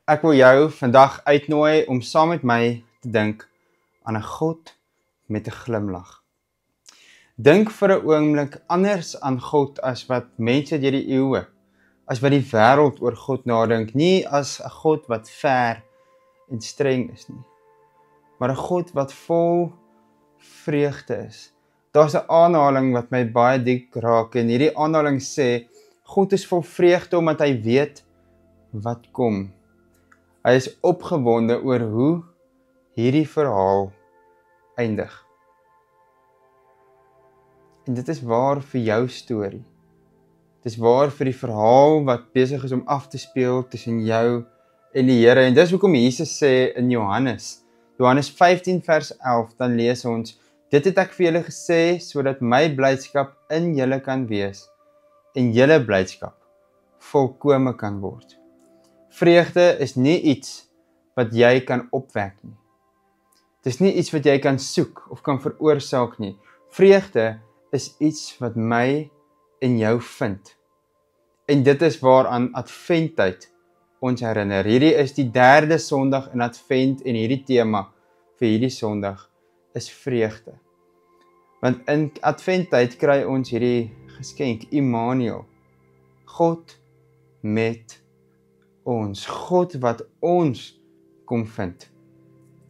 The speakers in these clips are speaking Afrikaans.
Ek wil jou vandag uitnooi om saam met my te dink aan 'n God met 'n glimlag. Dink vir 'n oomblik anders aan God as wat mense deur die eeue, as wat die wêreld oor God nadink, nie as 'n God wat ver en streng is nie, maar 'n God wat vol vreugde is. Daar's 'n aanhaling wat my baie diep raak en hierdie aanhaling sê, God is vol vreugde omdat hy weet wat kom. Hy is opgewonde oor hoe hierdie verhaal eindig. En dit is waar vir jou storie. Dit is waar vir die verhaal wat besig is om af te speel tussen jou en die Here. En dis hoekom Jesus sê in Johannes 15 vers 11, dan lees ons, dit het ek vir julle gesê, sodat my blydskap in julle kan wees, en julle blydskap volkome kan word. Vreugde is nie iets wat jy kan opwek nie. Dit is nie iets wat jy kan soek of kan veroorsaak nie. Vreugde is iets wat my en jou vind. En dit is waaraan Adventtyd ons herinner. Hierdie is die 3de Sondag in Advent en hierdie tema vir hierdie Sondag is vreugde. Want in Adventtyd kry ons hierdie geskenk, Immanuel. God met ons. God wat ons kom vind.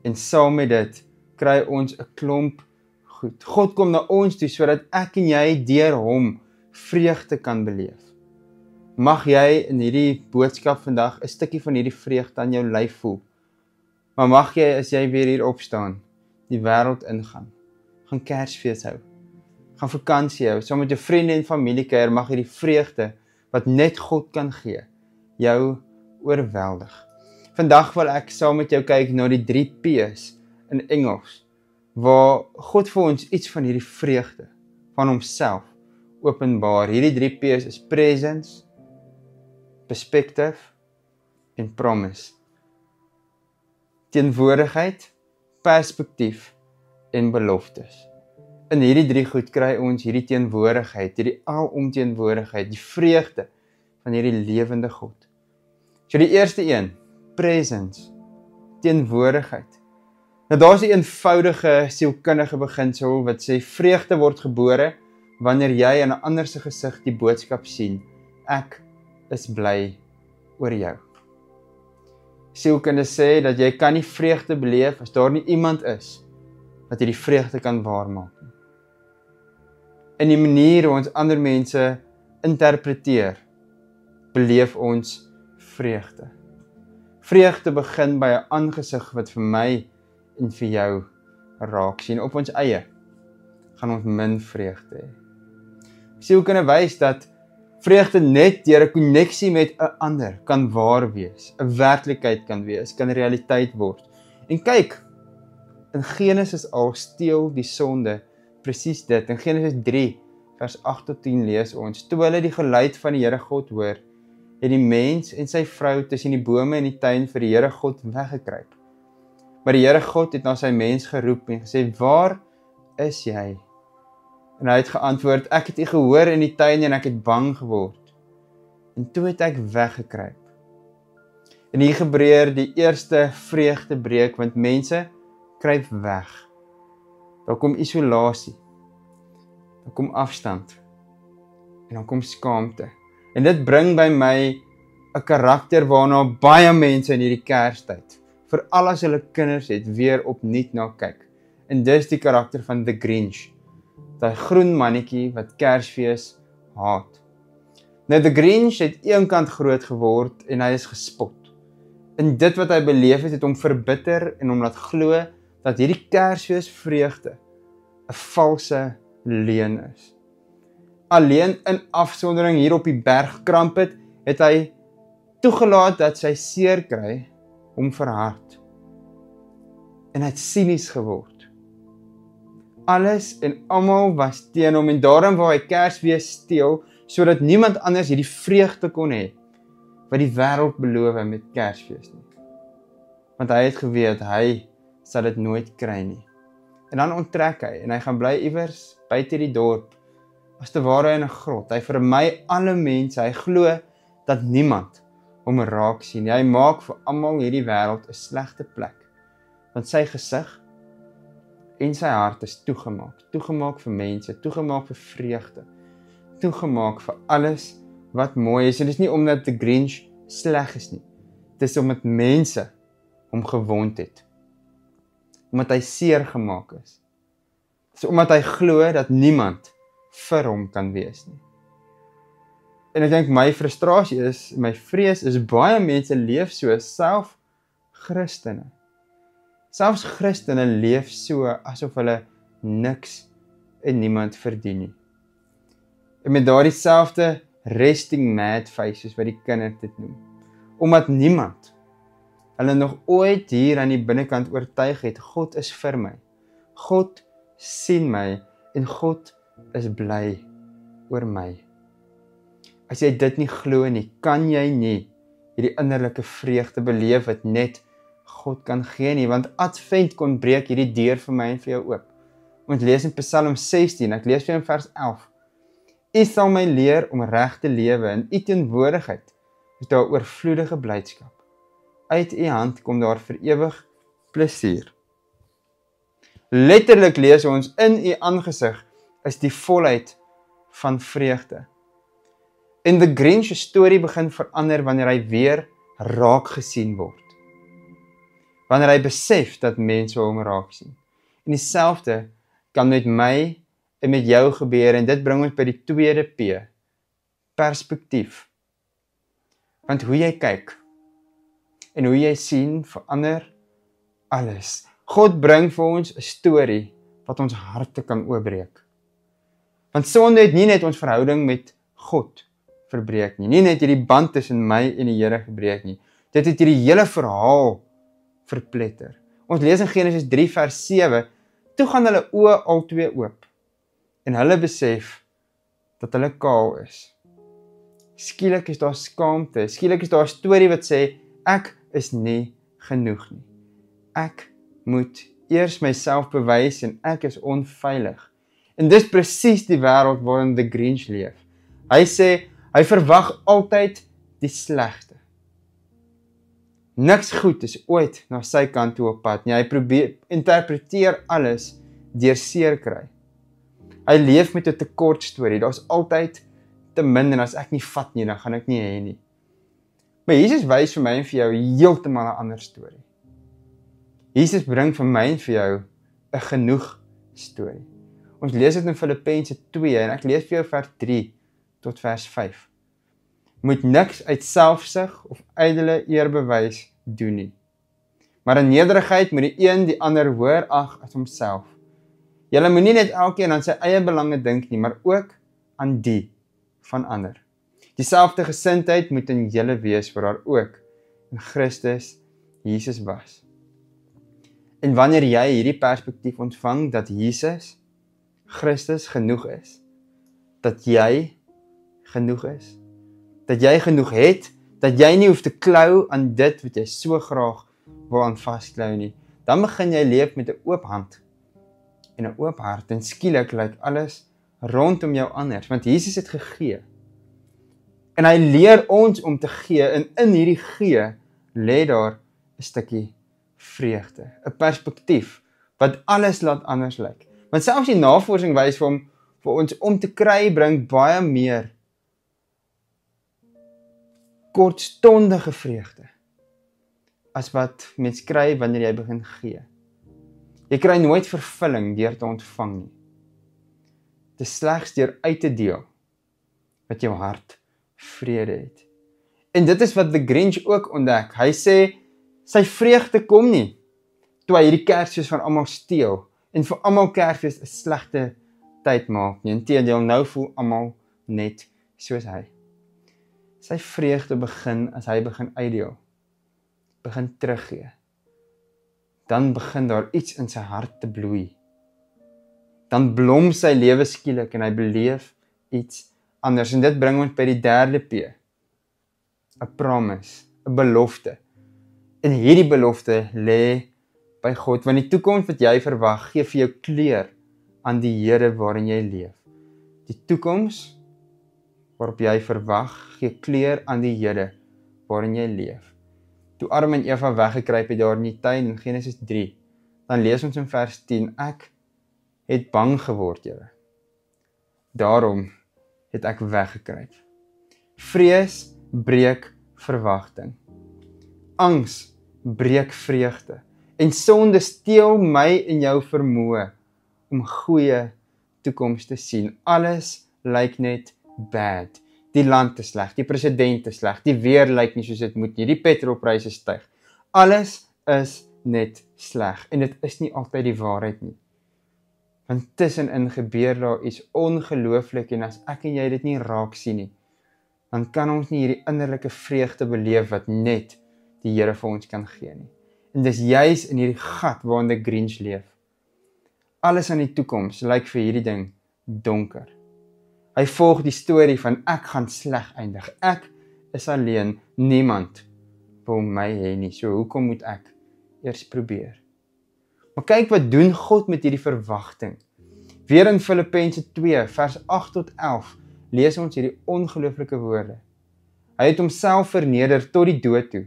En saam met dit kry ons 'n klomp goed. God kom na ons toe sodat ek en jy deur hom vreugde kan beleef. Mag jy in hierdie boodskap vandag 'n stukkie van hierdie vreugde aan jou lyf voel. Maar mag jy as jy weer hier opstaan, die wêreld ingaan, gaan Kersfees hou, gaan vakansie hou, saam met jou vriende en familie kuier, mag hierdie vreugde wat net God kan gee, jou oorweldig. Vandag wil ek saam met jou kyk na die 3 P's in Engels, waar God vir ons iets van hierdie vreugde, van homself, openbaar. Hierdie 3 P's is presence, perspective en promise. Teenwoordigheid, perspektief en beloftes. In hierdie 3 goed kry ons hierdie teenwoordigheid, hierdie alomteenwoordigheid, die vreugde van hierdie lewende God. So die eerste een, presence, teenwoordigheid. Nou daar's 'n eenvoudige sielkundige beginsel wat sê vreugde word gebore wanneer jy in 'n ander se gesig die boodskap sien, ek is bly oor jou. Sielkunde sê dat jy kan nie vreugde beleef as daar nie iemand is wat hierdie vreugde kan waarmaak nie. In die manier hoe ons ander mense interpreteer, beleef ons vreugde. Vreugde begin by 'n aangesig wat vir my en vir jou raak sien. Op ons eie gaan ons min vreugde hê. Sielkunde wys dat vreugde net deur 'n koneksie met 'n ander kan waar wees, 'n werklikheid kan wees, kan realiteit word. En kyk, in Genesis al steel die sonde presies dit. In Genesis 3 vers 8 tot 10 lees ons, toe hulle die geluid van die Here God hoor, het die mens en sy vrou tussen die bome in die tuin vir die Here God weggekruip. Maar die Here God het na sy mens geroep en gesê, waar is jy? En hy het geantwoord, ek het u gehoor in die tuin en ek het bang geword. En toe het ek weggekruip. En hier gebeur die eerste vreugdebreek, want mense kruip weg. Daar kom isolasie. Daar kom afstand. En dan kom skaamte. En dit bring by my 'n karakter waarna baie mense in hierdie Kerstyd, veral as hulle kinders het, weer opnuut na kyk. En dis die karakter van The Grinch. Daai groen mannetjie wat Kersfees haat. Nou The Grinch het eenkant groot geword en hy is gespot. En dit wat hy beleef het hom verbitter en hom laat glo dat hierdie Kersfees vreugde 'n valse leuen is. Alleen in afsondering hier op die berg Krampet het hy toegelaat dat sy seer kry hom verhard. En hy het sinies geword. Alles en almal was teen hom en daarom wou hy Kersfees steel sodat niemand anders hierdie vreugde kon hê wat die wêreld beloof met Kersfees nie. Want hy het geweet hy sal dit nooit kry nie. En dan onttrek hy en hy gaan bly iewers buite die dorp, as te ware in 'n grot. Hy vermy alle mense, hy glo dat niemand hom raak sien nie. Hy maak vir almal hierdie wêreld 'n slegte plek. Want sy gesig en sy hart is toegemaak vir mense, toegemaak vir vreugde, toegemaak vir alles wat mooi is. En dit is nie omdat die Grinch sleg is nie. Dit is omdat mense hom gewond het. Omdat hy seer gemaak is. Dit is omdat hy glo dat niemand vir hom kan wees nie. En ek dink my frustrasie is, my vrees is, baie mense leef so, self Christene. Selfs Christene leef so, asof hulle niks en niemand verdien nie. En met daardie selfde resting mad face, soos wat die kinders dit noem. Omdat niemand hulle nog ooit hier aan die binnekant oortuig het, God is vir my. God sien my en God is bly oor my. As jy dit nie glo nie, kan jy nie hierdie innerlike vreugde beleef wat net God kan gee nie, want Advent kon breek hierdie deur vir my en vir jou oop. Ons lees in Psalm 16, ek lees vir in vers 11. U sal my leer om reg te lewe, in u teenwoordigheid is daar oorvloedige blydskap. Uit u hand kom daar vir ewig plesier. Letterlik lees ons, in u aangesig is die volheid van vreugde. En die Grinch storie begin verander wanneer hy weer raak gesien word. Wanneer hy besef dat mense hom raak sien. En dieselfde kan met my en met jou gebeur, en dit bring ons by die tweede P, perspektief. Want hoe jy kyk en hoe jy sien verander alles. God bring vir ons 'n storie wat ons harte kan oopbreek. Want sonde het nie net ons verhouding met God verbreek nie, nie net hierdie band tussen my en die Here gebreek nie. Dit het hierdie hele verhaal verpletter. Ons lees in Genesis 3 vers 7, toe gaan hulle oë albei oop en hulle besef dat hulle kaal is. Skielik is daar skaamte, skielik is daar 'n storie wat sê, ek is nie genoeg nie. Ek moet eers myself bewys en ek is onveilig. En dis presies die wêreld waarin die Grinch leef. Hy sê, hy verwag altyd die slegste. Niks goed is ooit na sy kant toe op pad nie. Hy interpreteer alles deur seer kry. Hy leef met 'n tekort storie. Daar's altyd te min en as ek nie vat nie, dan gaan ek nie hê nie. Maar Jesus wys vir my en vir jou heeltemal 'n ander storie. Jesus bring vir my en vir jou 'n genoeg storie. Ons lees dit in Filippense 2 en ek lees vir jou vers 3 tot vers 5. Moet niks uit selfsug of ydelle eerbewys doen nie. Maar in nederigheid moet die een die ander hoër ag as homself. Julle moet nie net elkeen aan sy eie belange dink nie, maar ook aan die van ander. Dieselfde gesindheid moet in julle wees waar daar ook in Christus Jesus was. En wanneer jy hierdie perspektief ontvang dat Jesus, Christus genoeg is, dat jy genoeg is, dat jy genoeg het, dat jy nie hoef te klou aan dit wat jy so graag wil aan vasklou nie, dan begin jy leef met 'n oop hand en 'n oop hart en skielik lyk alles rondom jou anders, want Jesus het gegee. En hy leer ons om te gee, en in hierdie gee lê daar 'n stukkie vreugde, 'n perspektief wat alles laat anders lyk. Want selfs die navorsing wys vir ons om te kry bring baie meer kortstondige vreugde as wat mens kry wanneer jy begin gee. Jy kry nooit vervulling deur te ontvang nie. Dit is slegs deur uit te deel wat jou hart vrede het. En dit is wat die Grinch ook ontdek. Hy sê, sy vreugde kom nie toe hy hierdie Kersfees van almal steel en vir almal Kersfees 'n slegte tyd maak nie. Inteendeel, nou voel almal net soos hy. Sy vreugde begin as hy begin uitdeel, begin teruggee. Dan begin daar iets in sy hart te bloei. Dan blom sy lewe skielik en hy beleef iets anders. En dit bring ons by die derde P. 'n promise, 'n belofte. En hierdie belofte lê by God, want die toekoms wat jy verwag, gee vir jou kleur aan die Here waarin jy leef. Die toekoms waarop jy verwag, gee kleur aan die Here waarin jy leef. Toe Adam en Eva weggekruip het daar in die tuin in Genesis 3, dan lees ons in vers 10, ek het bang geword, julle. Daarom het ek weggekruip. Vrees breek verwagting. Angs breek vreugde. En sonde steel my en jou vermoë om goeie toekoms te sien. Alles lyk net bad. Die land is sleg, die president is sleg, die weer lyk nie soos dit moet nie, die petrolpryse styg. Alles is net sleg en dit is nie altyd die waarheid nie. Want tussenin gebeur daar iets ongelooflik en as ek en jy dit nie raak sien nie, dan kan ons nie hierdie innerlike vreugde beleef wat net die Here vir ons kan gee nie. En dis juis in hierdie gat waarin die Grinch leef. Alles aan die toekoms lyk vir hierdie ding donker. Hy volg die storie van ek gaan sleg eindig. Ek is alleen, niemand wil my hê nie. So hoekom moet ek eers probeer? Maar kyk wat doen God met hierdie verwagting. Weer in Filippense 2 vers 8 tot 11 lees ons hierdie ongelooflike woorde. Hy het homself verneder tot die dood toe.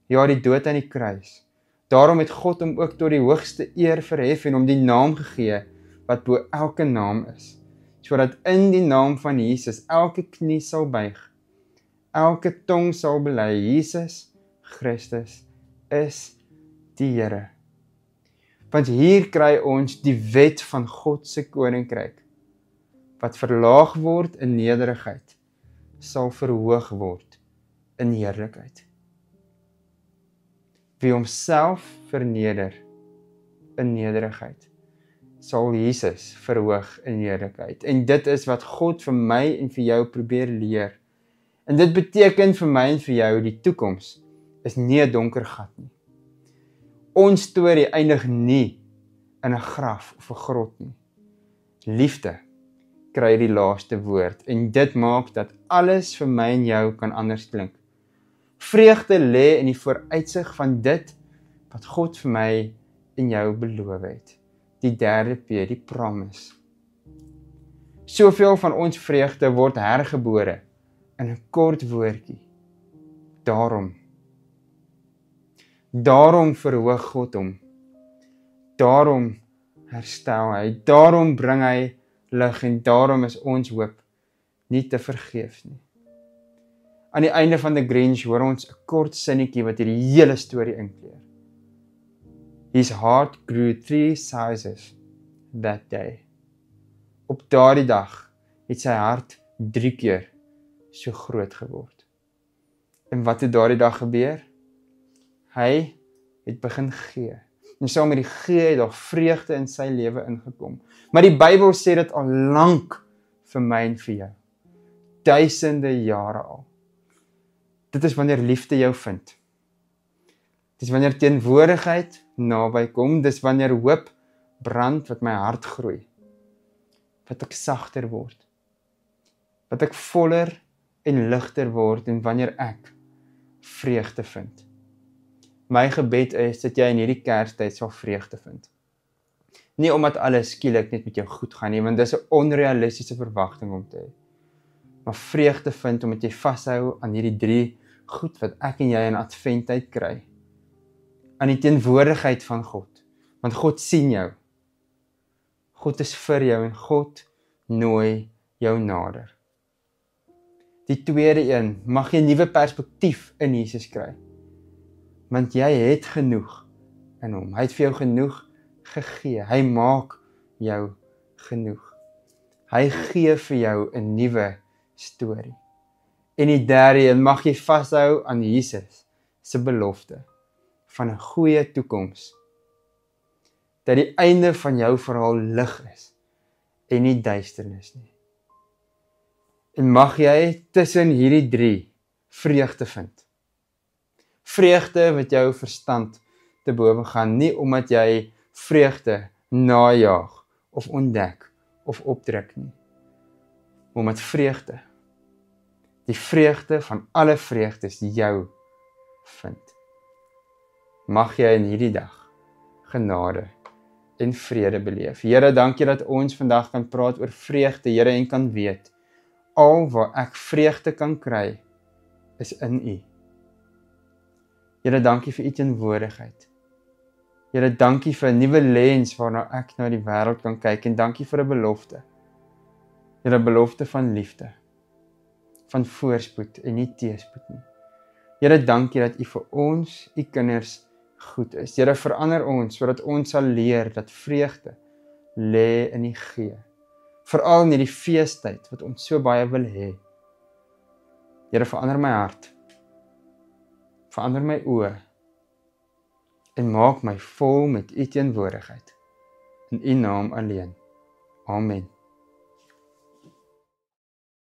Ja, die dood aan die kruis. Daarom het God hom ook tot die hoogste eer verhef en hom die naam gegee wat bo elke naam is. Sodat in die naam van Jesus elke knie sal buig. Elke tong sal bely, Jesus Christus is die Here. Want hier kry ons die wet van God se koninkryk. Wat verlaag word in nederigheid, sal verhoog word in heerlikheid. Wie homself verneder in nederigheid, sal Jesus verhoog in heerlikheid. En dit is wat God vir my en vir jou probeer leer. En dit beteken vir my en vir jou, die toekoms is nie 'n donker gat nie. Ons storie eindig nie in 'n graf of 'n grot nie. Liefde kry die laaste woord en dit maak dat alles vir my en jou kan anders klink. Vreugde lê in die vooruitsig van dit wat God vir my en jou beloof het. Die derde P, die promise. Soveel van ons vreugde word hergebore in 'n kort woordjie. Daarom verhoog God hom. Daarom herstel hy. Daarom bring hy lig en daarom is ons hoop nie te vergeefs nie. Aan die einde van The Grinch hoor ons 'n kort sinnetjie wat hierdie hele storie inkleer. His heart grew 3 sizes that day. Op daardie dag het sy hart 3 keer so groot geword. En wat het daardie dag gebeur? Hy het begin gee. En saam met die gee het daar vreugde in sy lewe ingekom. Maar die Bybel sê dit al lank vir my en vir jou. Duisende jare al. Dit is wanneer liefde jou vind. Dit is wanneer teenwoordigheid naby kom. Dit is wanneer hoop brand wat my hart groei. Wat ek sagter word. Wat ek voller en ligter word en wanneer ek vreugde vind. My gebed is dat jy in hierdie Kerstyd sal vreugde vind. Nie omdat alles skielik net met jou goed gaan nie, want dis 'n onrealistiese verwagting om te hê. Maar vreugde vind omdat jy vashou aan hierdie 3 goed wat ek en jy in Adventtyd kry. Aan die teenwoordigheid van God. Want God sien jou. God is vir jou en God nooi jou nader. Die tweede een, mag jy 'n nuwe perspektief in Jesus kry. Want jy het genoeg in hom. Hy het vir jou genoeg gegee. Hy maak jou genoeg. Hy gee vir jou 'n nuwe storie. En die derde een, mag jy vashou aan Jesus se belofte van 'n goeie toekoms. Dat die einde van jou verhaal lig is en nie duisternis nie. En mag jy tussen hierdie 3 vreugde vind. Vreugde wat jou verstand te bowe gaan, nie omdat jy vreugde najaag of ontdek of opdruk nie. Omdat vreugde, die vreugde van alle vreugdes jou vind. Mag jy in hierdie dag genade en vrede beleef. Here, dankie dat ons vandag kan praat oor vreugde, Here, en kan weet, al waar ek vreugde kan kry, is in U. Here, dankie vir u teenwoordigheid. Here, dankie vir 'n nuwe lens waarna ek na die wêreld kan kyk en dankie vir 'n belofte. Here, 'n belofte van liefde, van voorspoed en nie teëspoed nie. Here, dankie dat u vir ons, u kinders, goed is. Here, verander ons sodat ons sal leer dat vreugde lê in die gee. Veral in hierdie feestyd wat ons so baie wil hê. Here, verander my hart. Verander my oë. En maak my vol met u teenwoordigheid. In u naam alleen. Amen.